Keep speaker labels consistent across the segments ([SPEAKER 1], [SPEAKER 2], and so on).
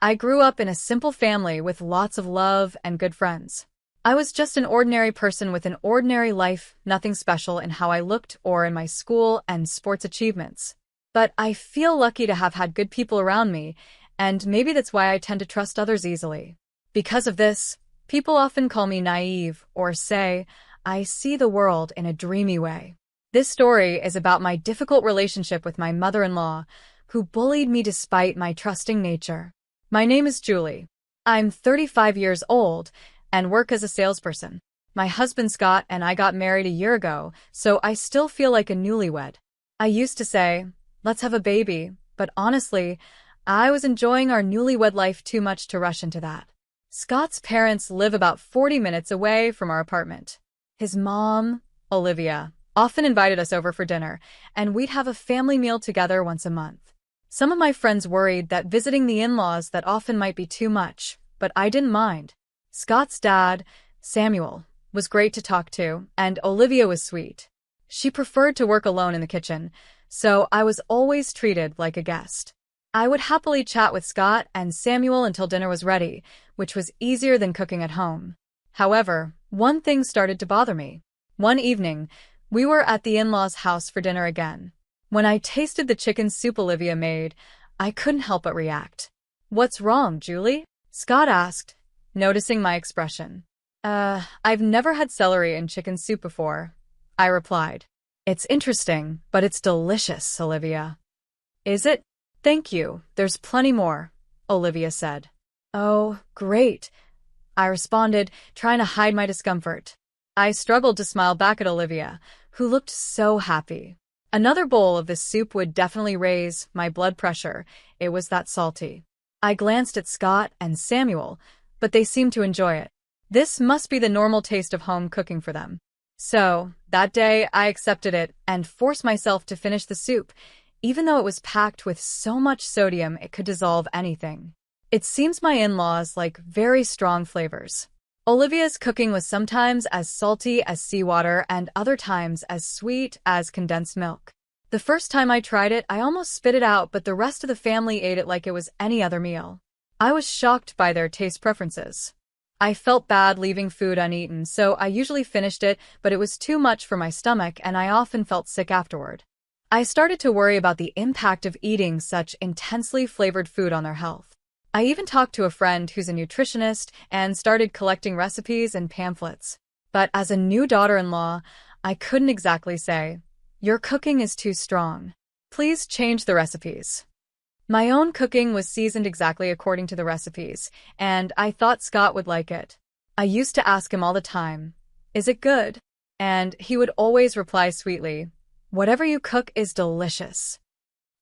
[SPEAKER 1] I grew up in a simple family with lots of love and good friends. I was just an ordinary person with an ordinary life, nothing special in how I looked or in my school and sports achievements. But I feel lucky to have had good people around me, and maybe that's why I tend to trust others easily. Because of this, people often call me naive or say, I see the world in a dreamy way. This story is about my difficult relationship with my mother-in-law, who bullied me despite my trusting nature. My name is Julie. I'm 35 years old and work as a salesperson. My husband Scott and I got married a year ago, so I still feel like a newlywed. I used to say, let's have a baby, but honestly, I was enjoying our newlywed life too much to rush into that. Scott's parents live about 40 minutes away from our apartment. His mom, Olivia, often invited us over for dinner, and we'd have a family meal together once a month. Some of my friends worried that visiting the in-laws that often might be too much, but I didn't mind. Scott's dad, Samuel, was great to talk to, and Olivia was sweet. She preferred to work alone in the kitchen, so I was always treated like a guest. I would happily chat with Scott and Samuel until dinner was ready, which was easier than cooking at home. However, one thing started to bother me. One evening, we were at the in-laws' house for dinner again. When I tasted the chicken soup Olivia made, I couldn't help but react. What's wrong, Julie? Scott asked, noticing my expression. I've never had celery in chicken soup before, I replied. It's interesting, but it's delicious, Olivia. Is it? Thank you, there's plenty more, Olivia said. Oh, great, I responded, trying to hide my discomfort. I struggled to smile back at Olivia, who looked so happy. Another bowl of this soup would definitely raise my blood pressure. It was that salty. I glanced at Scott and Samuel, but they seemed to enjoy it. This must be the normal taste of home cooking for them. So, that day, I accepted it and forced myself to finish the soup, even though it was packed with so much sodium it could dissolve anything. It seems my in-laws like very strong flavors. Olivia's cooking was sometimes as salty as seawater and other times as sweet as condensed milk. The first time I tried it, I almost spit it out, but the rest of the family ate it like it was any other meal. I was shocked by their taste preferences. I felt bad leaving food uneaten, so I usually finished it, but it was too much for my stomach and I often felt sick afterward. I started to worry about the impact of eating such intensely flavored food on their health. I even talked to a friend who's a nutritionist and started collecting recipes and pamphlets. But as a new daughter-in-law, I couldn't exactly say, your cooking is too strong. Please change the recipes. My own cooking was seasoned exactly according to the recipes, and I thought Scott would like it. I used to ask him all the time, is it good? And he would always reply sweetly, whatever you cook is delicious.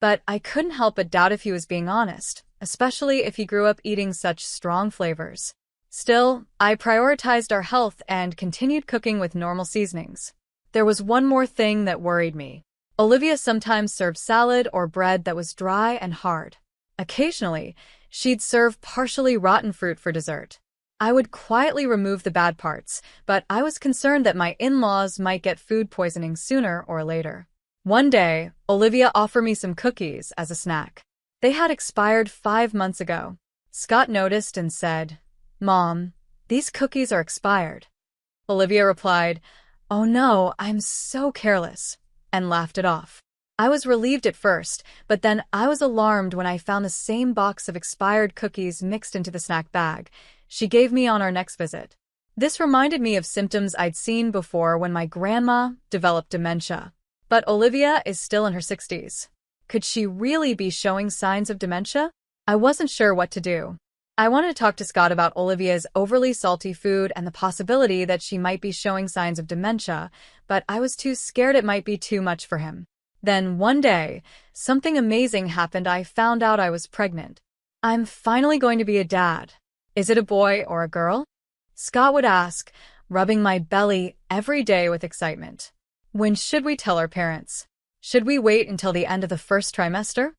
[SPEAKER 1] But I couldn't help but doubt if he was being honest, especially if he grew up eating such strong flavors. Still, I prioritized our health and continued cooking with normal seasonings. There was one more thing that worried me. Olivia sometimes served salad or bread that was dry and hard. Occasionally, she'd serve partially rotten fruit for dessert. I would quietly remove the bad parts, but I was concerned that my in-laws might get food poisoning sooner or later. One day, Olivia offered me some cookies as a snack. They had expired 5 months ago. Scott noticed and said, Mom, these cookies are expired. Olivia replied, oh no, I'm so careless, and laughed it off. I was relieved at first, but then I was alarmed when I found the same box of expired cookies mixed into the snack bag she gave me on our next visit. This reminded me of symptoms I'd seen before when my grandma developed dementia. But Olivia is still in her 60s. Could she really be showing signs of dementia? I wasn't sure what to do. I wanted to talk to Scott about Olivia's overly salty food and the possibility that she might be showing signs of dementia, but I was too scared it might be too much for him. Then one day, something amazing happened. I found out I was pregnant. I'm finally going to be a dad. Is it a boy or a girl? Scott would ask, rubbing my belly every day with excitement. When should we tell our parents? Should we wait until the end of the first trimester?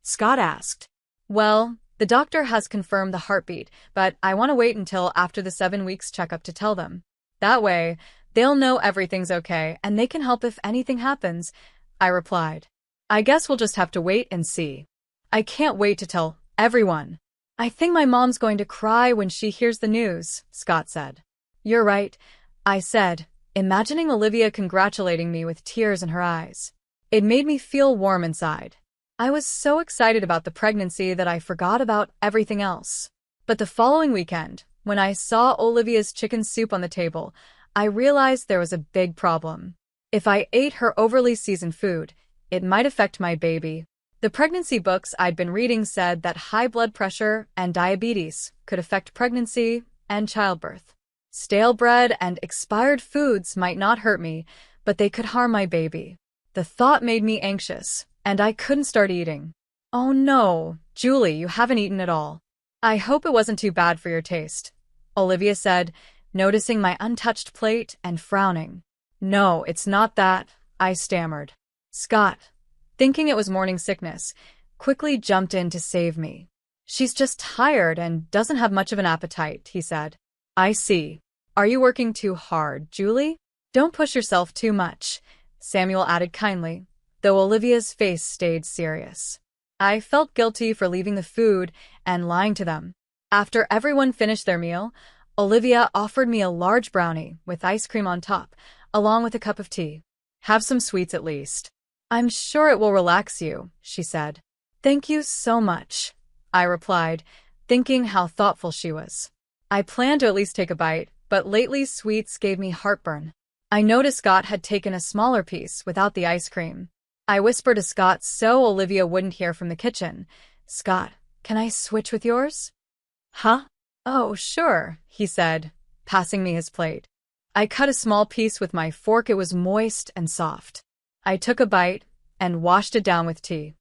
[SPEAKER 1] Scott asked. Well, the doctor has confirmed the heartbeat, but I want to wait until after the 7 weeks checkup to tell them. That way, they'll know everything's okay and they can help if anything happens, I replied. I guess we'll just have to wait and see. I can't wait to tell everyone. I think my mom's going to cry when she hears the news, Scott said. You're right, I said, imagining Olivia congratulating me with tears in her eyes. It made me feel warm inside. I was so excited about the pregnancy that I forgot about everything else. But the following weekend, when I saw Olivia's chicken soup on the table, I realized there was a big problem. If I ate her overly seasoned food, it might affect my baby. The pregnancy books I'd been reading said that high blood pressure and diabetes could affect pregnancy and childbirth. Stale bread and expired foods might not hurt me, but they could harm my baby. The thought made me anxious, and I couldn't start eating. Oh no, Julie, you haven't eaten at all. I hope it wasn't too bad for your taste, Olivia said, noticing my untouched plate and frowning. No, it's not that, I stammered. Scott, thinking it was morning sickness, quickly jumped in to save me. She's just tired and doesn't have much of an appetite, he said. I see. Are you working too hard, Julie? Don't push yourself too much, Samuel added kindly, though Olivia's face stayed serious. I felt guilty for leaving the food and lying to them. After everyone finished their meal, Olivia offered me a large brownie with ice cream on top, along with a cup of tea. Have some sweets at least. I'm sure it will relax you, she said. Thank you so much, I replied, thinking how thoughtful she was. I planned to at least take a bite, but lately sweets gave me heartburn. I noticed Scott had taken a smaller piece without the ice cream. I whispered to Scott so Olivia wouldn't hear from the kitchen. Scott, can I switch with yours? Huh? Oh, sure, he said, passing me his plate. I cut a small piece with my fork. It was moist and soft. I took a bite and washed it down with tea.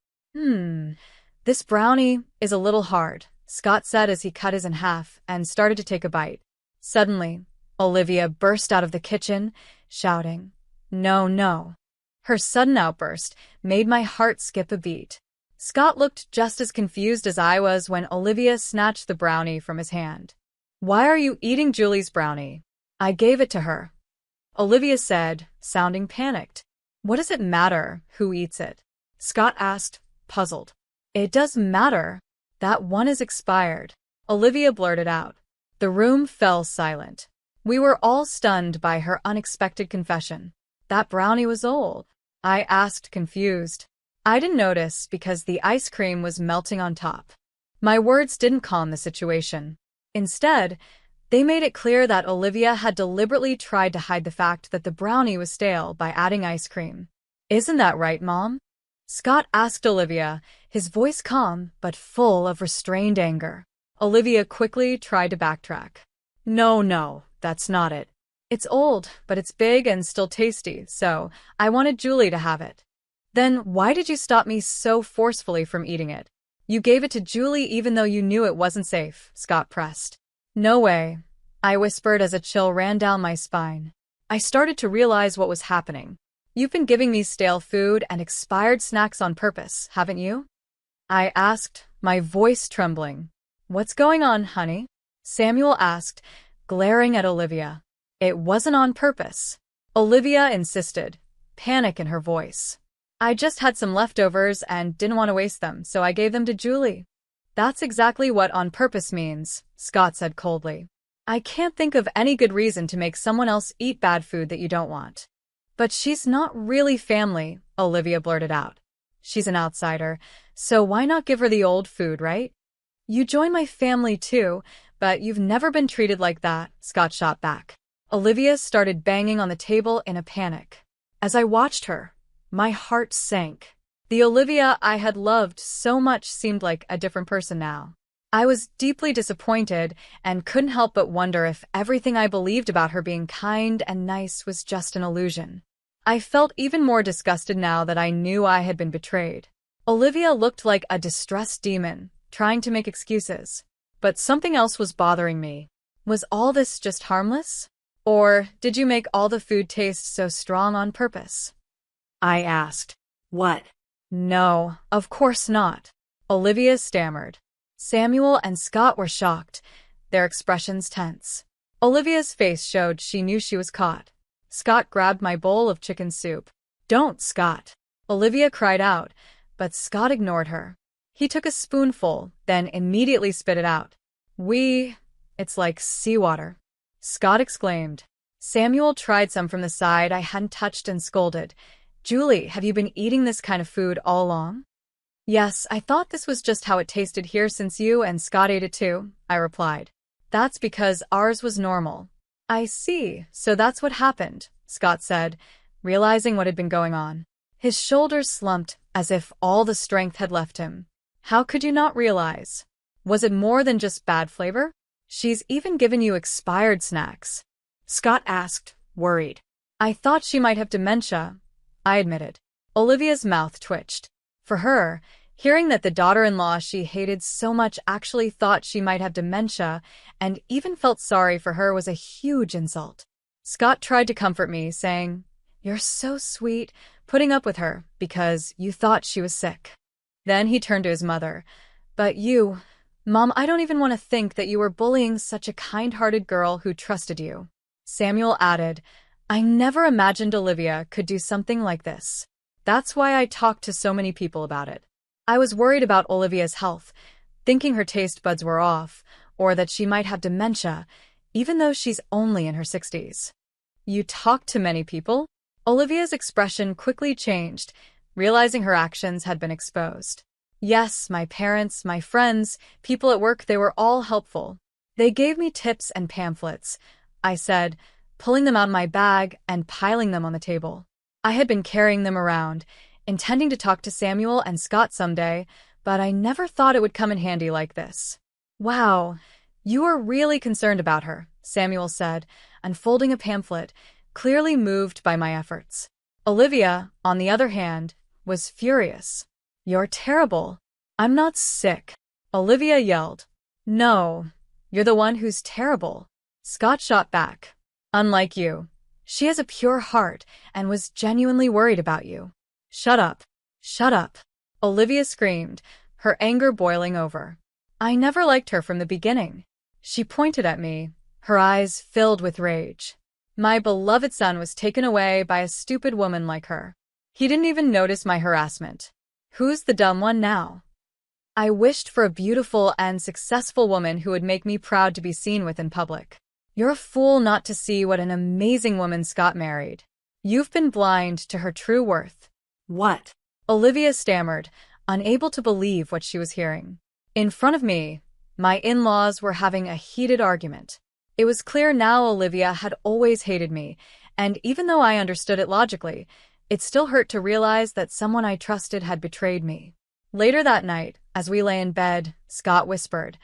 [SPEAKER 1] This brownie is a little hard, Scott said as he cut his in half and started to take a bite. Suddenly, Olivia burst out of the kitchen, shouting, No, no. Her sudden outburst made my heart skip a beat. Scott looked just as confused as I was when Olivia snatched the brownie from his hand. Why are you eating Julie's brownie? I gave it to her, Olivia said, sounding panicked. What does it matter who eats it? Scott asked, puzzled. It does matter. That one is expired, Olivia blurted out. The room fell silent. We were all stunned by her unexpected confession. That brownie was old, I asked, confused. I didn't notice because the ice cream was melting on top. My words didn't calm the situation. Instead, they made it clear that Olivia had deliberately tried to hide the fact that the brownie was stale by adding ice cream. Isn't that right, Mom? Scott asked Olivia, his voice calm but full of restrained anger. Olivia quickly tried to backtrack. No, that's not it. It's old, but it's big and still tasty, so I wanted Julie to have it. Then why did you stop me so forcefully from eating it? You gave it to Julie even though you knew it wasn't safe, Scott pressed. No way, I whispered as a chill ran down my spine. I started to realize what was happening. You've been giving me stale food and expired snacks on purpose, haven't you? I asked, my voice trembling. What's going on, honey? Samuel asked, glaring at Olivia. It wasn't on purpose, Olivia insisted, panic in her voice. I just had some leftovers and didn't want to waste them, so I gave them to Julie. That's exactly what on purpose means, Scott said coldly. I can't think of any good reason to make someone else eat bad food that you don't want. But she's not really family, Olivia blurted out. She's an outsider, so why not give her the old food, right? You join my family too, but you've never been treated like that, Scott shot back. Olivia started banging on the table in a panic. As I watched her, my heart sank. The Olivia I had loved so much seemed like a different person now. I was deeply disappointed and couldn't help but wonder if everything I believed about her being kind and nice was just an illusion. I felt even more disgusted now that I knew I had been betrayed. Olivia looked like a distressed demon, trying to make excuses. But something else was bothering me. Was all this just harmless? Or did you make all the food taste so strong on purpose? I asked. What? No, of course not, Olivia stammered. Samuel and Scott were shocked, their expressions tense. Olivia's face showed she knew she was caught. Scott grabbed my bowl of chicken soup. Don't, Scott, Olivia cried out, but Scott ignored her. He took a spoonful, then immediately spit it out. It's like seawater, Scott exclaimed. Samuel tried some from the side I hadn't touched and scolded. Julie, have you been eating this kind of food all along? Yes, I thought this was just how it tasted here since you and Scott ate it too, I replied. That's because ours was normal. I see, so that's what happened, Scott said, realizing what had been going on. His shoulders slumped as if all the strength had left him. How could you not realize? Was it more than just bad flavor? She's even given you expired snacks, Scott asked, worried. I thought she might have dementia, I admitted. Olivia's mouth twitched. For her, hearing that the daughter-in-law she hated so much actually thought she might have dementia and even felt sorry for her was a huge insult. Scott tried to comfort me, saying, "You're so sweet, putting up with her because you thought she was sick." Then he turned to his mother. "But you, Mom, I don't even want to think that you were bullying such a kind-hearted girl who trusted you." Samuel added, "I never imagined Olivia could do something like this. That's why I talked to so many people about it. I was worried about Olivia's health, thinking her taste buds were off, or that she might have dementia, even though she's only in her 60s. You talked to many people?" Olivia's expression quickly changed, realizing her actions had been exposed. "Yes, my parents, my friends, people at work, they were all helpful. They gave me tips and pamphlets," I said, pulling them out of my bag and piling them on the table. I had been carrying them around, intending to talk to Samuel and Scott someday, but I never thought it would come in handy like this. "Wow, you are really concerned about her," Samuel said, unfolding a pamphlet, clearly moved by my efforts. Olivia, on the other hand, was furious. "You're terrible. I'm not sick," Olivia yelled. "No, you're the one who's terrible," Scott shot back. "Unlike you. She has a pure heart and was genuinely worried about you." "Shut up. Shut up," Olivia screamed, her anger boiling over. "I never liked her from the beginning." She pointed at me, her eyes filled with rage. "My beloved son was taken away by a stupid woman like her. He didn't even notice my harassment. Who's the dumb one now? I wished for a beautiful and successful woman who would make me proud to be seen with in public. You're a fool not to see what an amazing woman Scott married. You've been blind to her true worth." "What?" Olivia stammered, unable to believe what she was hearing. In front of me, my in-laws were having a heated argument. It was clear now Olivia had always hated me, and even though I understood it logically, it still hurt to realize that someone I trusted had betrayed me. Later that night, as we lay in bed, Scott whispered,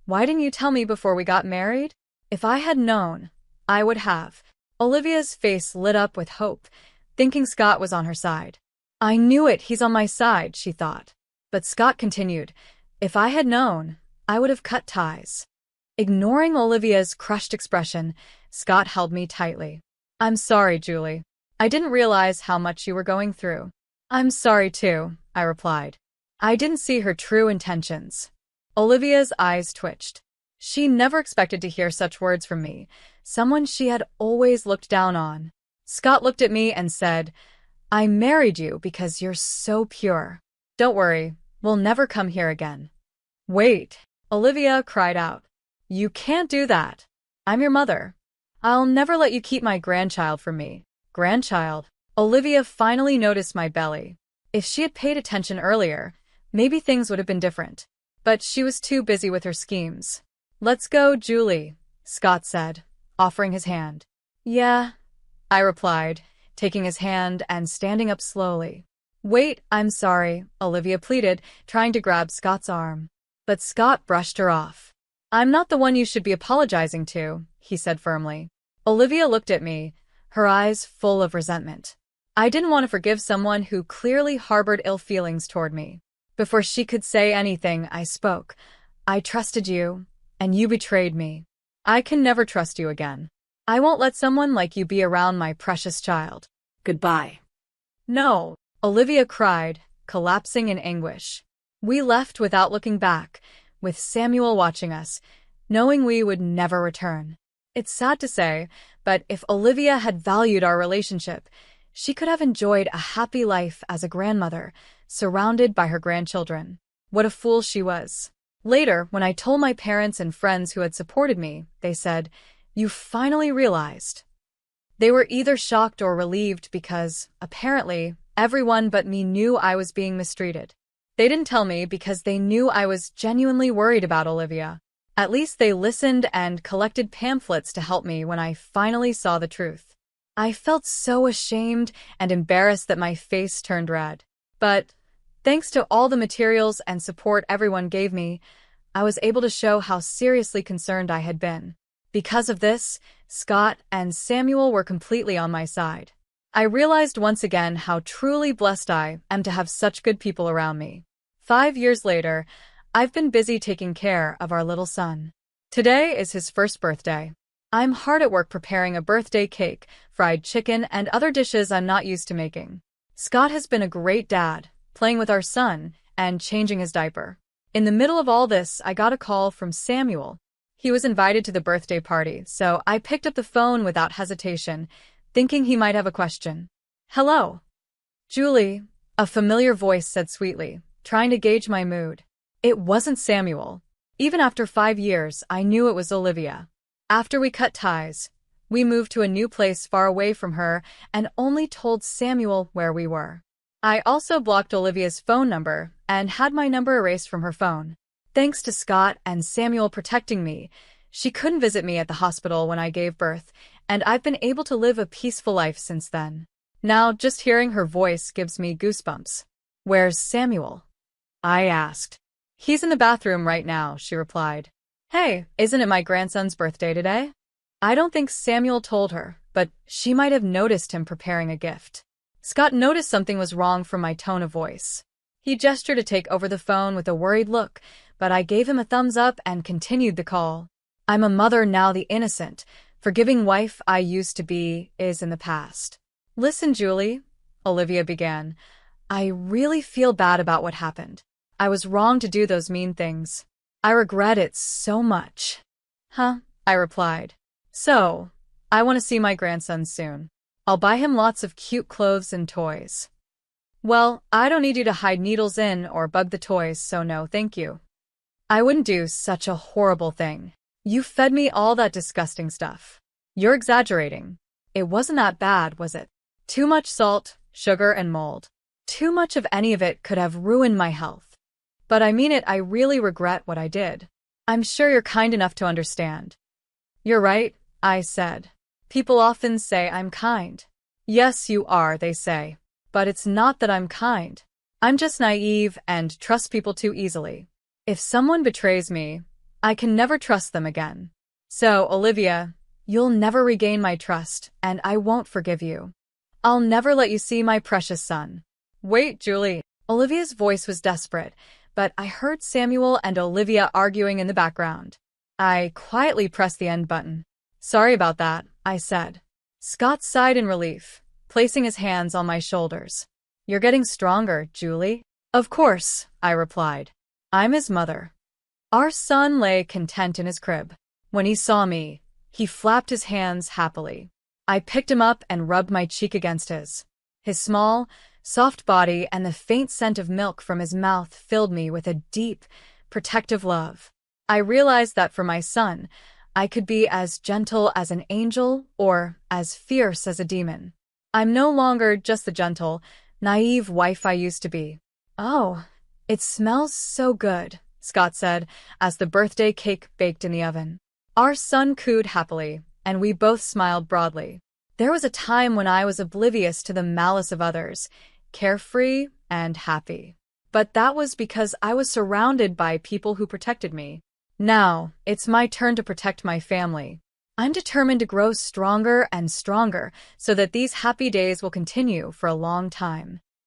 [SPEAKER 1] "Why didn't you tell me before we got married? If I had known, I would have." Olivia's face lit up with hope, thinking Scott was on her side. "I knew it, he's on my side," she thought. But Scott continued, "If I had known, I would have cut ties." Ignoring Olivia's crushed expression, Scott held me tightly. "I'm sorry, Julie. I didn't realize how much you were going through." "I'm sorry too," I replied. I didn't see her true intentions. Olivia's eyes twitched. She never expected to hear such words from me, someone she had always looked down on. Scott looked at me and said, "I married you because you're so pure. Don't worry, we'll never come here again." "Wait," Olivia cried out. "You can't do that. I'm your mother. I'll never let you keep my grandchild from me." "Grandchild?" Olivia finally noticed my belly. If she had paid attention earlier, maybe things would have been different. But she was too busy with her schemes. "Let's go, Julie," Scott said, offering his hand. "Yeah," I replied, taking his hand and standing up slowly. "Wait, I'm sorry," Olivia pleaded, trying to grab Scott's arm. But Scott brushed her off. "I'm not the one you should be apologizing to," he said firmly. Olivia looked at me, her eyes full of resentment. I didn't want to forgive someone who clearly harbored ill feelings toward me. Before she could say anything, I spoke. "I trusted you, and you betrayed me. I can never trust you again. I won't let someone like you be around my precious child. Goodbye." "No," Olivia cried, collapsing in anguish. We left without looking back, with Samuel watching us, knowing we would never return. It's sad to say, but if Olivia had valued our relationship, she could have enjoyed a happy life as a grandmother, surrounded by her grandchildren. What a fool she was. Later, when I told my parents and friends who had supported me, they said, "You finally realized." They were either shocked or relieved because, apparently, everyone but me knew I was being mistreated. They didn't tell me because they knew I was genuinely worried about Olivia. At least they listened and collected pamphlets to help me when I finally saw the truth. I felt so ashamed and embarrassed that my face turned red. But, thanks to all the materials and support everyone gave me, I was able to show how seriously concerned I had been. Because of this, Scott and Samuel were completely on my side. I realized once again how truly blessed I am to have such good people around me. 5 years later, I've been busy taking care of our little son. Today is his first birthday. I'm hard at work preparing a birthday cake, fried chicken, and other dishes I'm not used to making. Scott has been a great dad, playing with our son and changing his diaper. In the middle of all this, I got a call from Samuel. He was invited to the birthday party, so I picked up the phone without hesitation, thinking he might have a question. "Hello, Julie," a familiar voice said sweetly, trying to gauge my mood. It wasn't Samuel. Even after 5 years, I knew it was Olivia. After we cut ties, we moved to a new place far away from her and only told Samuel where we were. I also blocked Olivia's phone number and had my number erased from her phone. Thanks to Scott and Samuel protecting me, she couldn't visit me at the hospital when I gave birth, and I've been able to live a peaceful life since then. Now, just hearing her voice gives me goosebumps. "Where's Samuel?" I asked. "He's in the bathroom right now," she replied. "Hey, isn't it my grandson's birthday today?" I don't think Samuel told her, but she might have noticed him preparing a gift. Scott noticed something was wrong from my tone of voice. He gestured to take over the phone with a worried look, but I gave him a thumbs up and continued the call. I'm a mother now. The innocent, forgiving wife I used to be is in the past. "Listen, Julie," Olivia began. "I really feel bad about what happened. I was wrong to do those mean things. I regret it so much." "Huh?" I replied. "So, I want to see my grandson soon. I'll buy him lots of cute clothes and toys." "Well, I don't need you to hide needles in or bug the toys, so no thank you. I wouldn't do such a horrible thing. You fed me all that disgusting stuff." "You're exaggerating. It wasn't that bad, was it? Too much salt, sugar, and mold. Too much of any of it could have ruined my health. But I mean it, I really regret what I did. I'm sure you're kind enough to understand." "You're right," I said. "People often say I'm kind." "Yes, you are," they say. "But it's not that I'm kind. I'm just naive and trust people too easily. If someone betrays me, I can never trust them again. So, Olivia, you'll never regain my trust, and I won't forgive you. I'll never let you see my precious son." "Wait, Julie." Olivia's voice was desperate, but I heard Samuel and Olivia arguing in the background. I quietly pressed the end button. "Sorry about that," I said. Scott sighed in relief, placing his hands on my shoulders. "You're getting stronger, Julie." "Of course," I replied. "I'm his mother." Our son lay content in his crib. When he saw me, he flapped his hands happily. I picked him up and rubbed my cheek against his. His small, soft body and the faint scent of milk from his mouth filled me with a deep, protective love. I realized that for my son, I could be as gentle as an angel or as fierce as a demon. I'm no longer just the gentle, naive wife I used to be. "Oh, it smells so good," Scott said as the birthday cake baked in the oven. Our son cooed happily, and we both smiled broadly. There was a time when I was oblivious to the malice of others, carefree and happy. But that was because I was surrounded by people who protected me. Now, it's my turn to protect my family. I'm determined to grow stronger and stronger so that these happy days will continue for a long time.